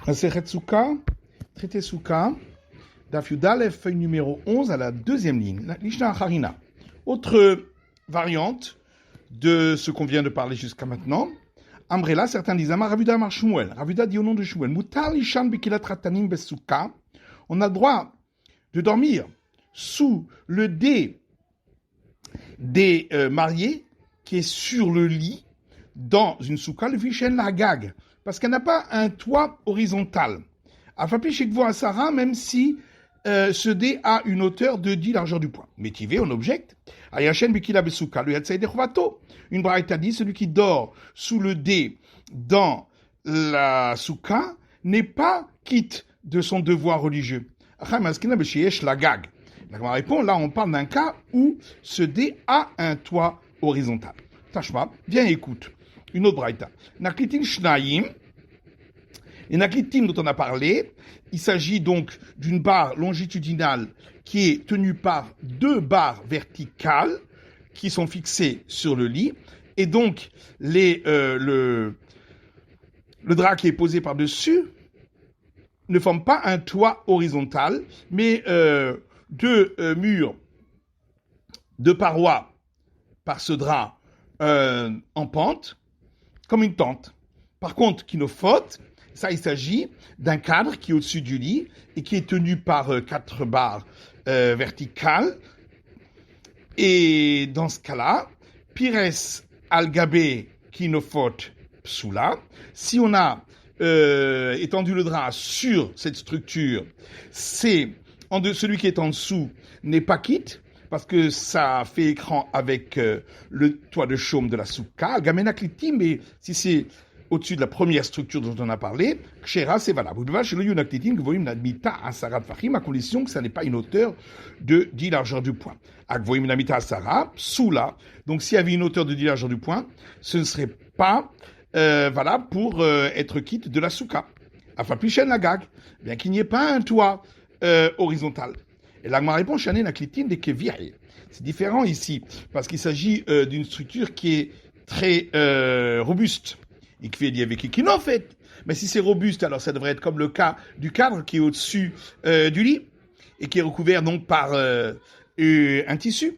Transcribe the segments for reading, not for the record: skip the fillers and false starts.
Masechet Souka, traité Souka, Daf Yud Aleph, feuille numéro 11 à la deuxième ligne, la Mishnah Harina. Autre variante de ce qu'on vient de parler jusqu'à maintenant. Amrela, certains disent Amar Ravuda Amar Shmuel. Ravuda dit au nom de Shmuel, Mutar Lishan Bikilat Ratanim Besouka. On a le droit de dormir sous le dé des mariés qui est sur le lit dans une souka, le fichen la gag, parce qu'elle n'a pas un toit horizontal. Afapi Shekvo Asara, même si ce dé a une hauteur de 10 largeur du poing. Métivé, on objecte. Ayashen Bikila Besouka, le Yatsaïde Chvato. Une braïta dit, celui qui dort sous le dé dans la souka n'est pas quitte de son devoir religieux. Achamaskina Besheyesh la gag. La répond, là on parle d'un cas où ce dé a un toit horizontal. Tashma, viens écoute. Une autre braïta. Naklitin Shnaim. Et Naklitim dont on a parlé, il s'agit donc d'une barre longitudinale qui est tenue par deux barres verticales qui sont fixées sur le lit. Et donc, le drap qui est posé par-dessus ne forme pas un toit horizontal, mais deux murs de parois par ce drap en pente, comme une tente. Par contre, kinofot, ça il s'agit d'un cadre qui est au-dessus du lit et qui est tenu par quatre barres verticales. Et dans ce cas-là, pires al-gabé kinofot psula, si on a étendu le drap sur cette structure, celui qui est en dessous n'est pas quitte, parce que ça fait écran avec le toit de chaume de la souka. Gamena kliti, mais si c'est au-dessus de la première structure dont on a parlé, kshera, c'est valable. Vous devez chez le yunaklitin que vous voyez mita asara fachim, à condition que ça n'est pas une hauteur de 10 largeurs du poing. Akvoim namita asara, soula. Donc s'il y avait une hauteur de 10 largeurs du poing, ce ne serait pas valable pour être quitte de la souka. Afaplishen la gag, bien qu'il n'y ait pas un toit horizontal. Et l'agma répond, Shané naklitin de kevi'il. C'est différent ici, parce qu'il s'agit d'une structure qui est très robuste. Et qui fait dit avec qui en fait. Mais si c'est robuste, alors ça devrait être comme le cas du cadre qui est au-dessus du lit et qui est recouvert donc par un tissu.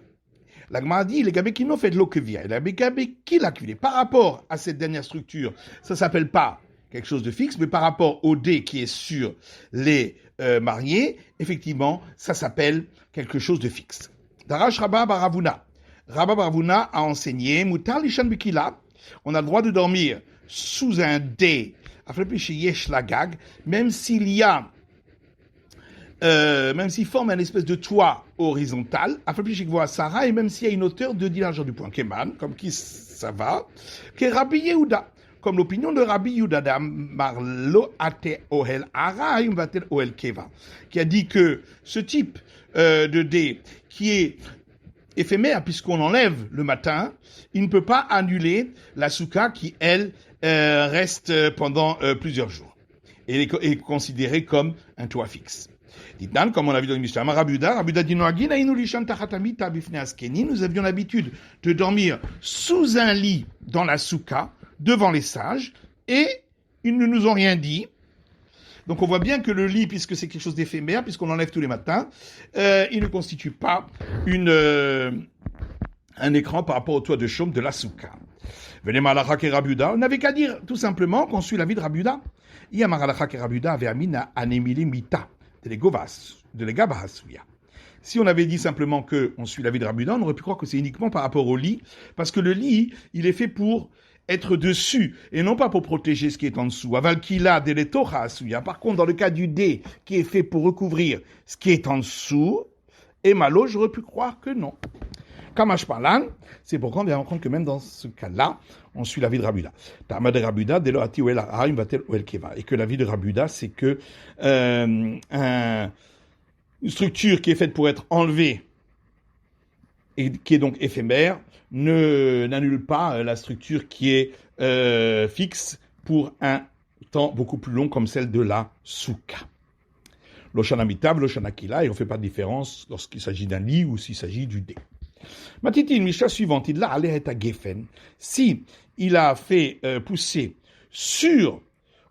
L'agma dit, les gabé qui n'ont fait de l'eau que via. Et les gabé qui l'a culé. Par rapport à cette dernière structure, ça s'appelle pas quelque chose de fixe, mais par rapport au dé qui est sur les mariés, effectivement, ça s'appelle quelque chose de fixe. Darash Rabba Baravuna. Rabba Baravuna a enseigné, Mutar Lishan Bikila, on a le droit de dormir sous un dé, même s'il y a, même s'il forme une espèce de toit horizontal, et même s'il y a une hauteur de 10 largeur du poing. Keman, comme qui ça va, que Rabbi Yehuda, comme l'opinion de Rabbi Yehuda qui a dit que ce type de dé qui est éphémère puisqu'on enlève le matin, il ne peut pas annuler la souka qui, elle, reste pendant plusieurs jours. Et est considérée comme un toit fixe. Dites-nous, comme on l'a vu dans le Mishnah, Rabuda dit nous avions l'habitude de dormir sous un lit dans la souka, devant les sages, et ils ne nous ont rien dit. Donc on voit bien que le lit, puisque c'est quelque chose d'éphémère, puisqu'on l'enlève tous les matins, il ne constitue pas un écran par rapport au toit de chaume de la souka. Venez malachak et Rabuda, on n'avait qu'à dire tout simplement qu'on suit l'avis de Rabuda. Yamaralachak et Rabuda avait amina anemili mita de l'egabahasuya. Si on avait dit simplement qu'on suit l'avis de Rabuda, on aurait pu croire que c'est uniquement par rapport au lit, parce que le lit, il est fait pour être dessus, et non pas pour protéger ce qui est en dessous. Avalkila deletocha asuya. Par contre, dans le cas du dé, qui est fait pour recouvrir ce qui est en dessous, et malo, j'aurais pu croire que non. Kamash Palan, c'est pourquoi on vient rendre compte que même dans ce cas-là, on suit l'avis de Rabuda. Tama de Rabuda, deloati ou el ha'im vatel ou el keva. Et que l'avis de Rabuda, c'est que une structure qui est faite pour être enlevée et qui est donc éphémère, n'annule pas la structure qui est fixe pour un temps beaucoup plus long comme celle de la souka. L'oshana mitav, l'oshana kila, et on ne fait pas de différence lorsqu'il s'agit d'un lit ou s'il s'agit du dé. Matiti, une Mishnah suivante, il l'a allé à Geffen. Si il a fait pousser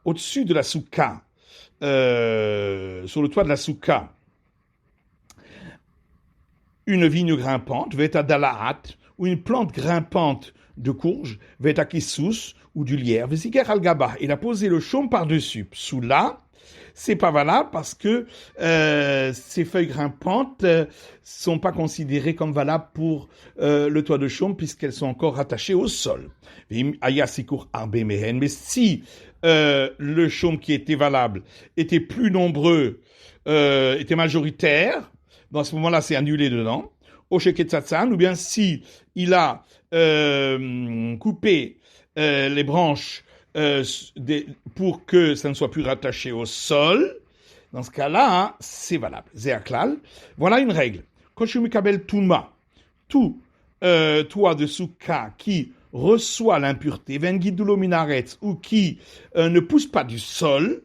au-dessus de la souka sur le toit de la soukha une vigne grimpante, veta dalahat, ou une plante grimpante de courge, veta kissous, ou du lierre, vesiker al gaba. Il a posé le chaume par-dessus. Sous là, c'est pas valable parce que ces feuilles grimpantes sont pas considérées comme valables pour le toit de chaume puisqu'elles sont encore rattachées au sol. Mais si le chaume qui était valable était plus nombreux, était majoritaire, dans ce moment-là, c'est annulé dedans. Ou bien si il a coupé les branches pour que ça ne soit plus rattaché au sol, dans ce cas-là, hein, c'est valable. Zéaklal. Voilà une règle. Quand je mikabel touma, tout toit de soukha qui reçoit l'impureté, vengidulo minaretz, ou qui ne pousse pas du sol,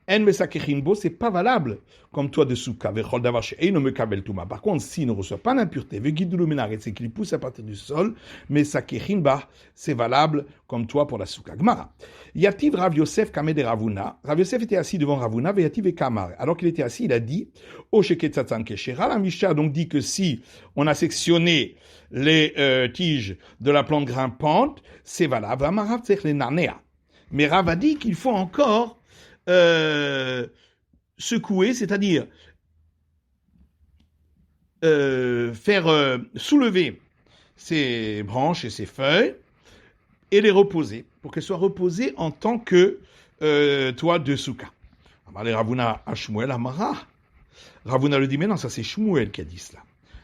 en mesakechinbo, c'est pas valable comme toit de soukha. Vechol davar she'eino mikabel touma. Par contre, s'il ne reçoit pas l'impureté, vengidulo minaretz, c'est qu'il pousse à partir du sol, mesakechinba, c'est valable comme toit pour la soukha. Gmara. Yativ Rav Yosef Kameh de Ravuna. Rav Yosef était assis devant Ravuna, Yativ et Kamar. Alors qu'il était assis, il a dit, O Sheketzatan Keshera. La Mishnah donc dit que si on a sectionné les tiges de la plante grimpante, c'est valable. Amarav Tzech le Narnea. Mais Rav a dit qu'il faut encore secouer, c'est-à-dire faire soulever ses branches et ses feuilles et les reposer, pour qu'elles soient reposées en tant que toit de soukha. Amaré Ravuna à Shmuel Amara. Ravuna le dit, mais non, ça c'est Shmuel qui a dit cela.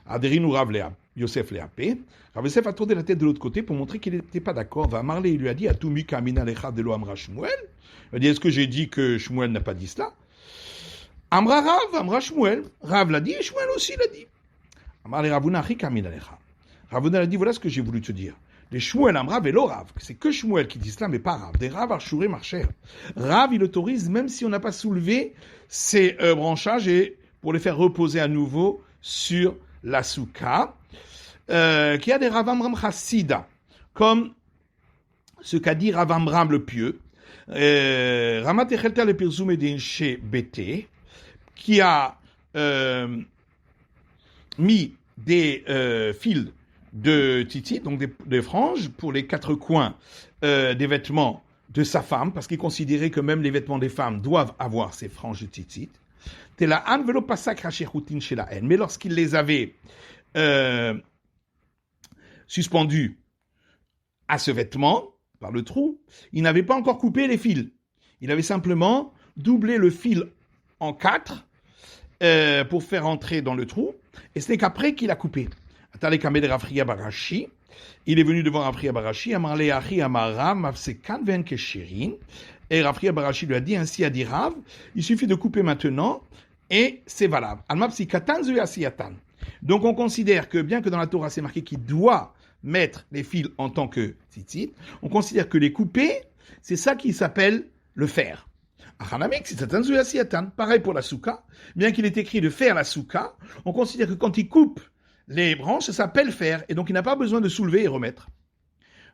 Adérinu Rav Yosef Léapé. Rav Yosef a tourné la tête de l'autre côté pour montrer qu'il n'était pas d'accord. Va Marlé, il lui a dit, Atumi Kamina Lecha de lo Amra Shmuel. Il a dit, est-ce que j'ai dit que Shmuel n'a pas dit cela? Amra Rav, Amra Shmuel. Rav l'a dit et Shmuel aussi l'a dit. Amaré Ravuna Chi Kamina Lecha. Ravuna a dit, voilà ce que j'ai voulu te dire. Les Shmuel Amra vélo Rav. C'est que Shmuel qui dit cela, mais pas Rav. Des Rav Archouré Marcher. Rav, il autorise, même si on n'a pas soulevé ces branchages et pour les faire reposer à nouveau sur la soukha, qui a des Rav Amram Chassida, comme ce qu'a dit Rav Amram le pieux, Ramat Echelta le Pirzoum Edin chez Bété, qui a mis des fils de titi, donc des franges pour les quatre coins des vêtements de sa femme, parce qu'il considérait que même les vêtements des femmes doivent avoir ces franges de titi. Mais lorsqu'il les avait suspendus à ce vêtement, par le trou, il n'avait pas encore coupé les fils. Il avait simplement doublé le fil en 4 pour faire entrer dans le trou, et ce n'est qu'après qu'il a coupé. Il est venu devant Rafria Barashi, et Rafria Barashi lui a dit, ainsi a dit Rav, il suffit de couper maintenant, et c'est valable. Donc on considère que, bien que dans la Torah c'est marqué qu'il doit mettre les fils en tant que tzitzit, on considère que les couper, c'est ça qui s'appelle le faire. Pareil pour la soukha, bien qu'il est écrit de faire la soukha, on considère que quand il coupe les branches, ça s'appelle faire, et donc il n'a pas besoin de soulever et remettre.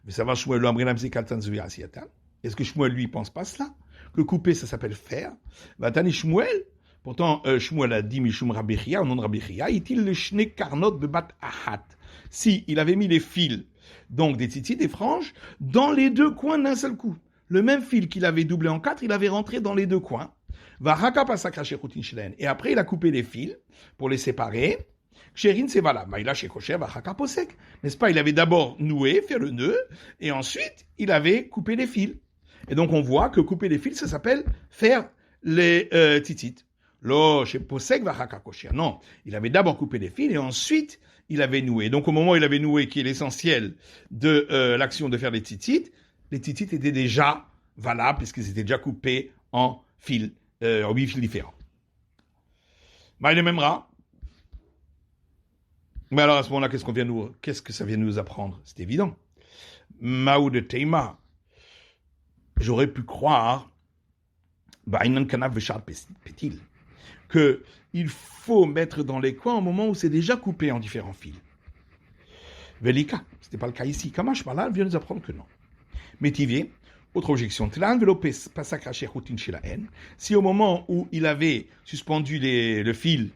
Mais ça va, Shmuel, est-ce que Shmuel, lui, pense pas cela? Que couper, ça s'appelle faire. Vatani Shmuel, pourtant, Shmuel a dit Mishum Rabbi Chia, au nom de Rabbi Chia, il le shne karnot bebat ahat. Si il avait mis les fils, donc des tzitzit, des franges, dans les deux coins d'un seul coup. Le même fil qu'il avait doublé en 4, il avait rentré dans les deux coins. Et après, il a coupé les fils pour les séparer. Ksherin, c'est valable. N'est-ce pas? Il avait d'abord noué, fait le nœud, et ensuite, il avait coupé les fils. Et donc, on voit que couper les fils, ça s'appelle faire les tzitzit. Non, il avait d'abord coupé les fils, et ensuite, il avait noué. Donc, au moment où il avait noué, qui est l'essentiel de l'action de faire les tzitzit étaient déjà valables, puisqu'ils étaient déjà coupés en fils, en 8 fils différents. Maïle Memra. Mais alors à ce moment-là, qu'est-ce que ça vient nous apprendre? C'est évident. Maou de Teima. J'aurais pu croire que il faut mettre dans les coins au moment où c'est déjà coupé en différents fils. Velika, c'était pas le cas ici. Kamash Malal vient nous apprendre que non. Métivier, Autre objection. Si au moment où il avait suspendu le fil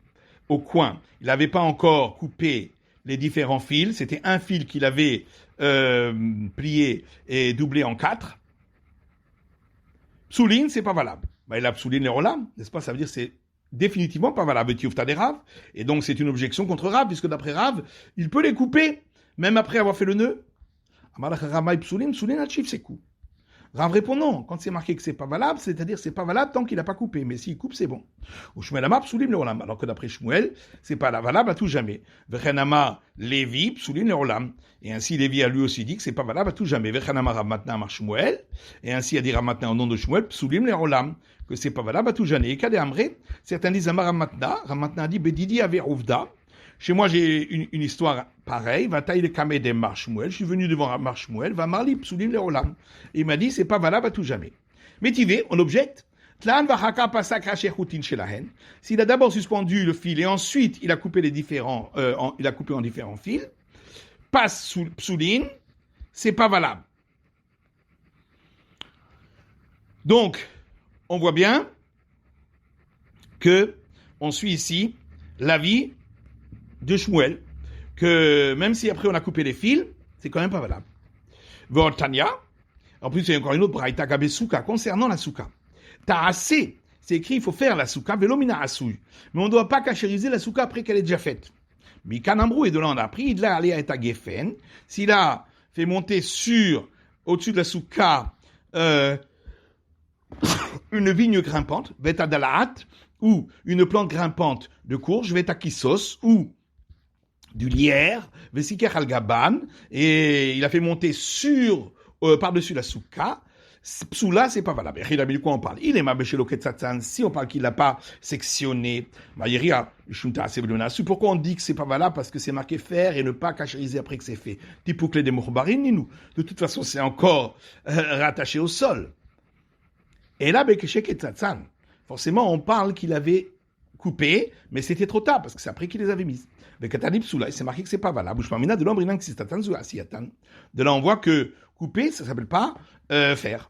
au coin, il n'avait pas encore coupé les différents fils, c'était un fil qu'il avait plié et doublé en 4, psoulin, c'est pas valable. Il a psoulin les rolam, n'est-ce pas? Ça veut dire que c'est définitivement pas valable. Tioufta des Rav. Et donc c'est une objection contre Rav, puisque d'après Rav, il peut les couper, même après avoir fait le nœud. Amalach Ramay psoulin, psoulin achif c'est coup. Rav répond non. Quand c'est marqué que c'est pas valable, c'est-à-dire c'est pas valable tant qu'il n'a pas coupé. Mais s'il coupe, c'est bon. Ou Shmuel Amar psulim le rolam. Alors que d'après Shmuel, c'est pas valable à tout jamais. Vechen Amar Lévi psulim le rolam. Et ainsi Lévi a lui aussi dit que c'est pas valable à tout jamais. Vechen Amar Rav Matna Amar Shmuel. Et ainsi a dit Rav Matna au nom de Shmuel psulim le rolam. Que c'est pas valable à tout jamais. Et Kadé Amré, certains disent Amar Rav Matna. Rav Matna a dit Bedidi avait Rovda. Chez moi, j'ai une histoire pareille. Va tailler le kamé des Marshmuel. Je suis venu devant Marshmuel. Va marli psulim le rolam. Il m'a dit, c'est pas valable à tout jamais. Mais Tivé, on objecte. S'il a d'abord suspendu le fil et ensuite il a coupé les différents, il a coupé en différents fils, passe sous psoulin, c'est pas valable. Donc, on voit bien que on suit ici l'avis de Shmuel, que même si après on a coupé les fils, c'est quand même pas valable. Tanya, en plus il y a encore une autre braïta gabe souka, concernant la souka. Ta'asé, c'est écrit, il faut faire la souka, velomina asouy. Mais on ne doit pas cachériser la souka après qu'elle est déjà faite. Mais Kanambrou, et de là on a appris, il a allé à eta gefen, s'il a fait monter au-dessus de la souka, une vigne grimpante, veta dalaat, ou une plante grimpante de courge, veta kisos, ou du lierre, vesiker al-gaban, et il a fait monter par-dessus la souka. Psoula, c'est pas valable. Et de quoi on parle? Il est mabéchelo ketzatan. Si on parle qu'il n'a pas sectionné, pourquoi on dit que c'est pas valable? Parce que c'est marqué faire et ne pas cachériser après que c'est fait. Tipoukle de mourbarin, nous. De toute façon, c'est encore rattaché au sol. Et là, bekeshe ketzatan. Forcément, on parle qu'il avait coupé, mais c'était trop tard, parce que c'est après qu'il les avait mises. C'est marqué que c'est pas valable. De là, on voit que couper, ça s'appelle pas faire.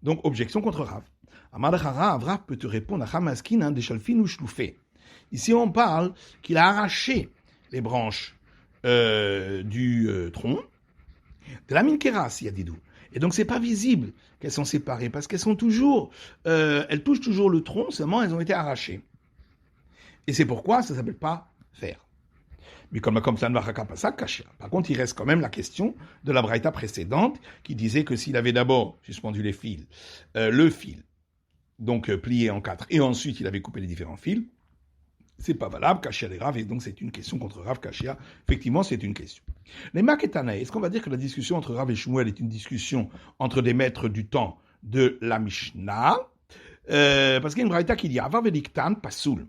Donc, objection contre Rav. Rav peut te répondre à Hamaskin, des chalfin ou chloufé. Ici, on parle qu'il a arraché les branches du tronc de la minkera, s'il y a des doux. Et donc, c'est pas visible qu'elles sont séparées, parce qu'elles sont toujours, elles touchent toujours le tronc, seulement elles ont été arrachées. Et c'est pourquoi ça ne s'appelle pas faire. Mais comme ça ne va pas ça, kashia. Par contre, il reste quand même la question de la braïta précédente qui disait que s'il avait d'abord suspendu le fil, donc plié en 4, et ensuite il avait coupé les différents fils, c'est pas valable, kashia des Rav, et donc c'est une question contre Rav, kashia. Effectivement, c'est une question. Les maketanaï, est-ce qu'on va dire que la discussion entre Rav et Shmuel est une discussion entre des maîtres du temps de la Mishnah? Parce qu'il y a une braïta qui dit Avar veliktan pasoul.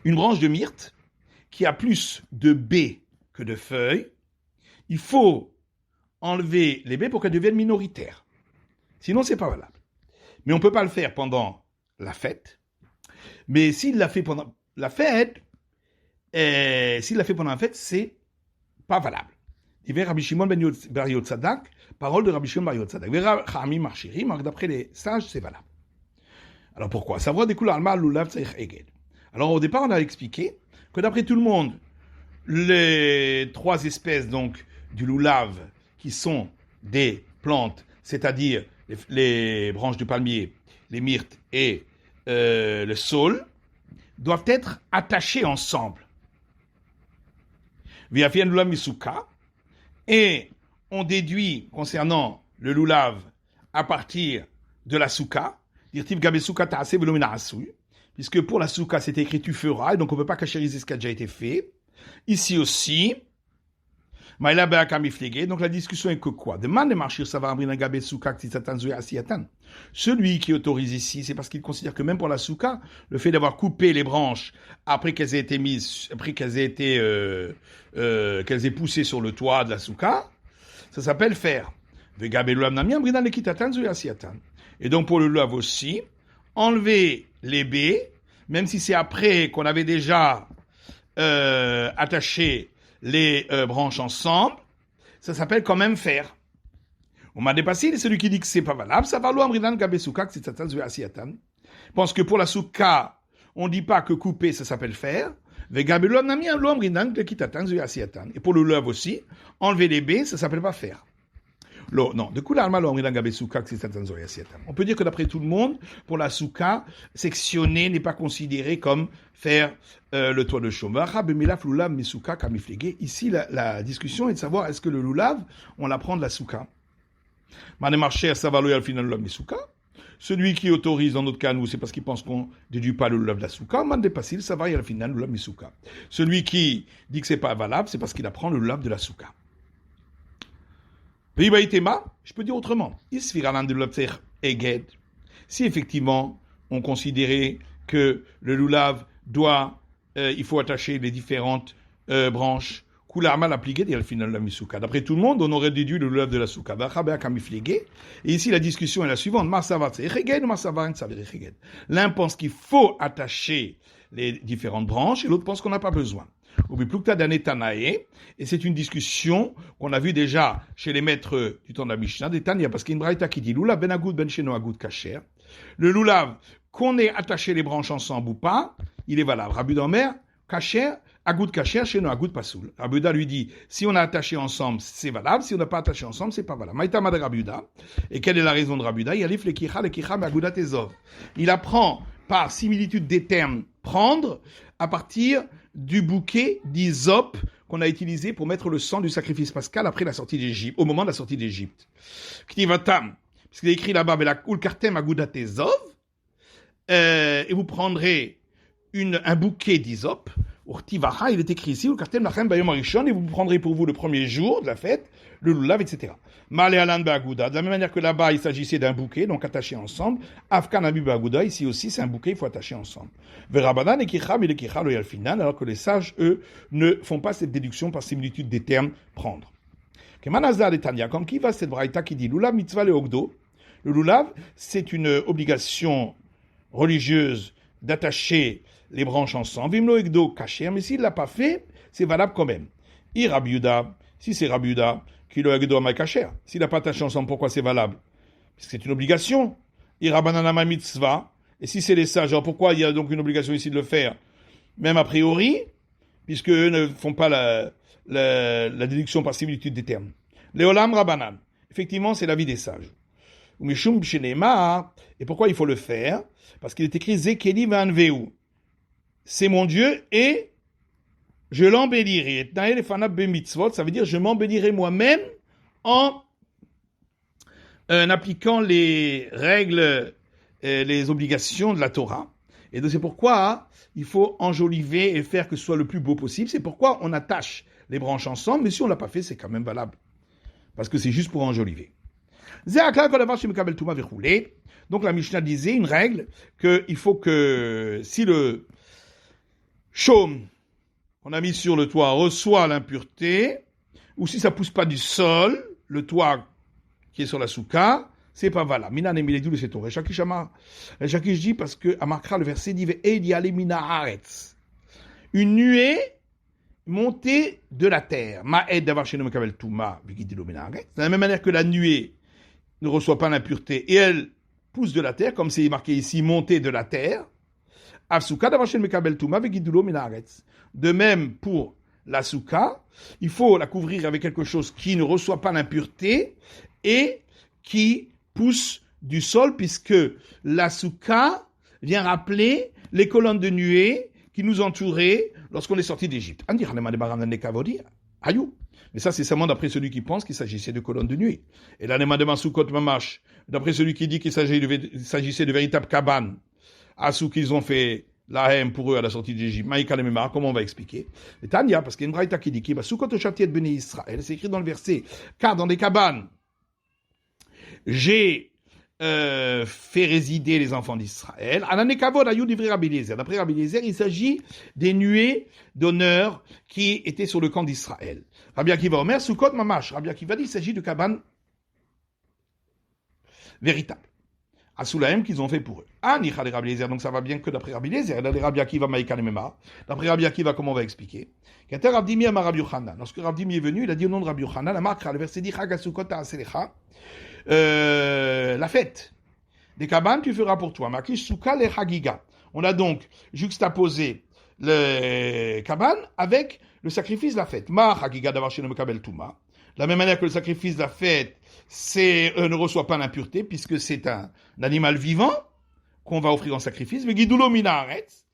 Une branche de myrte qui a plus de baies que de feuilles, il faut enlever les baies pour qu'elles deviennent minoritaires. Sinon, c'est pas valable. Mais on peut pas le faire pendant la fête. Mais s'il l'a fait pendant la fête, c'est pas valable. Il Rabbi Shimon bar Yotzadak, parole de Rabbi Shimon bar Yotzadak. D'après les sages, c'est valable. Alors pourquoi? Savoir des couleurs alma lulav tzarich eged. Alors au départ, on a expliqué que d'après tout le monde, les 3 espèces donc du loulav qui sont des plantes, c'est-à-dire les branches du palmier, les myrtes et le saule, doivent être attachées ensemble. Viafien loulav misuka, et on déduit concernant le loulav à partir de la souka, dirtiv gabe souka ta'ase velomina asouy, puisque pour la souka, c'est écrit tu feras, et donc on ne peut pas cachériser ce qui a déjà été fait. Ici aussi, donc la discussion est que quoi? Celui qui autorise ici, c'est parce qu'il considère que même pour la souka, le fait d'avoir coupé les branches après qu'elles aient été mises, après qu'elles aient poussé sur le toit de la souka, ça s'appelle faire. Et donc pour le lulav aussi, enlever les baies, même si c'est après qu'on avait déjà attaché les branches ensemble, ça s'appelle quand même faire. On m'a dépassé, c'est celui qui dit que c'est pas valable. Ça va l'ouamridan gabe souka, que c'est tatan zue asiatan. Pense que pour la souka, on dit pas que couper, ça s'appelle faire. Et pour le love aussi, enlever les B, ça s'appelle pas faire. Non, de coup, on peut dire que d'après tout le monde, pour la souka, sectionner n'est pas considéré comme faire le toit de chaume. Ici, la discussion est de savoir est-ce que le lulav, on l'apprend de la souka. Celui qui autorise, dans notre cas, nous, c'est parce qu'il pense qu'on ne déduit pas le lulav de la souka. Celui qui dit que c'est pas valable, c'est parce qu'il apprend le lulav de la souka. Je peux dire autrement. Si effectivement on considérait que le lulav doit, il faut attacher les différentes branches, d'après tout le monde, on aurait déduit le lulav de la souka. Et ici la discussion est la suivante. L'un pense qu'il faut attacher les différentes branches et l'autre pense qu'on n'a pas besoin. Et c'est une discussion qu'on a vue déjà chez les maîtres du temps de la Mishnah, des Tanya, parce qu'il y a une braïta qui dit Lulav ben agoud ben sheno agoud kasher. Le lulav, qu'on ait attaché les branches ensemble ou pas, il est valable. Rabbi d'Omer, kasher, agoud kasher, sheno agoud pasoul. Rabbi Uda lui dit si on a attaché ensemble, c'est valable, si on n'a pas attaché ensemble, c'est pas valable. Maïta mad Rabbi Uda. Et quelle est la raison de Rabbi Uda? Il apprend par similitude des termes prendre à partir du bouquet d'hysope qu'on a utilisé pour mettre le sang du sacrifice pascal après la sortie d'Égypte, au moment de la sortie d'Égypte. Ktivatam, puisqu'il est écrit là-bas, et vous prendrez un bouquet d'hysope, il est écrit ici, et vous prendrez pour vous le premier jour de la fête, le lulav, etc. De la même manière que là-bas, il s'agissait d'un bouquet, donc attaché ensemble. Afkan Abi Bagouda, ici aussi, c'est un bouquet, il faut attacher ensemble. Verabadan et Kicham et le Kichal et Alfinan, alors que les sages, eux, ne font pas cette déduction par similitude des termes prendre. Kemanazar et Tanya, comme qui va cette braïta qui dit Lulav mitzvah le ogdo. Le lulav, c'est une obligation religieuse d'attacher les branches ensemble. Vimlo egdo kacher, mais s'il ne l'a pas fait, c'est valable quand même. Rabiuda, si c'est Rabiuda, qui le egdo amay kacher. S'il n'a pas attaché ensemble, pourquoi c'est valable? Parce que c'est une obligation. Irabananama mitzvah. Et si c'est les sages, alors pourquoi il y a donc une obligation ici de le faire? Même a priori, puisque eux ne font pas la déduction par similitude des termes. Leolam Rabanan. Effectivement, c'est l'avis des sages. Et pourquoi il faut le faire? Parce qu'il est écrit Zekeli vanveu. C'est mon Dieu et je l'embellirai. Ça veut dire je m'embellirai moi-même en appliquant les règles, les obligations de la Torah. Et donc c'est pourquoi il faut enjoliver et faire que ce soit le plus beau possible. C'est pourquoi on attache les branches ensemble, mais si on ne l'a pas fait, c'est quand même valable. Parce que c'est juste pour enjoliver. Donc la Mishnah disait une règle qu'il faut que si le chaume qu'on a mis sur le toit reçoit l'impureté, ou si ça pousse pas du sol, le toit qui est sur la souka, c'est pas valable. Mina nemiledou le seton. Rechakish dit parce que Amakra le verset dit Eidi mina haaretz. Une nuée montée de la terre. Ma'ed d'avoir chez nous mekabel touma vigidilo mina haaretz. De la même manière que la nuée ne reçoit pas l'impureté et elle pousse de la terre, comme c'est marqué ici, montée de la terre. Afsuka d'avoir chez nous mekabel touma vigidilo mina haaretz. De même pour la souka, il faut la couvrir avec quelque chose qui ne reçoit pas l'impureté et qui pousse du sol, puisque la souka vient rappeler les colonnes de nuée qui nous entouraient lorsqu'on est sorti d'Égypte. Mais ça, c'est seulement d'après celui qui pense qu'il s'agissait de colonnes de nuée. Et là, d'après celui qui dit qu'il s'agissait de véritables cabanes, à ceux qu'ils ont fait la haine pour eux à la sortie d'Égypte. Comment on va expliquer? Et Tanya, parce qu'il y a une braïta qui dit qu'il c'est écrit dans le verset, car dans des cabanes, j'ai fait résider les enfants d'Israël. D'après Rabbi Eliezer, il s'agit des nuées d'honneur qui étaient sur le camp d'Israël. Rabbi Akiva Omer, Sukkot Mamash. Rabbi Akiva dit qu'il s'agit de cabanes véritables. À Soulahem qu'ils ont fait pour eux. Nichal et Rabbi Eliezer, donc ça va bien que d'après Rabbi Eliezer. Rabbi Akiva Maïkan et Mema. D'après Rabbi Akiva, comment on va expliquer? Lorsque Rabbi Dimi est venu, il a dit au nom de Rabbi Yochanan, la marque, le verset dit, Chagasukot Ta'aselecha, la fête. Des cabanes, tu feras pour toi. Makish Souka le Hagiga. On a donc juxtaposé le cabanes avec le sacrifice de la fête. Ma Hagiga d'avoir chez le Mekabel Touma. De la même manière que le sacrifice de la fête ne reçoit pas l'impureté, puisque c'est un animal vivant qu'on va offrir en sacrifice. Mais Gidulo Minaretz.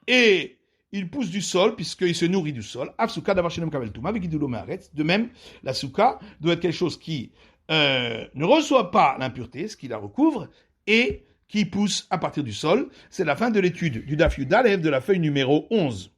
Et il pousse du sol, puisqu'il se nourrit du sol. Afsuka d'avoir chez le Mekabel Touma. Mais Gidulo Minaretz. De même, la souka doit être quelque chose qui ne reçoit pas l'impureté, ce qui la recouvre, et qui pousse à partir du sol. C'est la fin de l'étude du Daf Yud Aleph de la feuille numéro 11.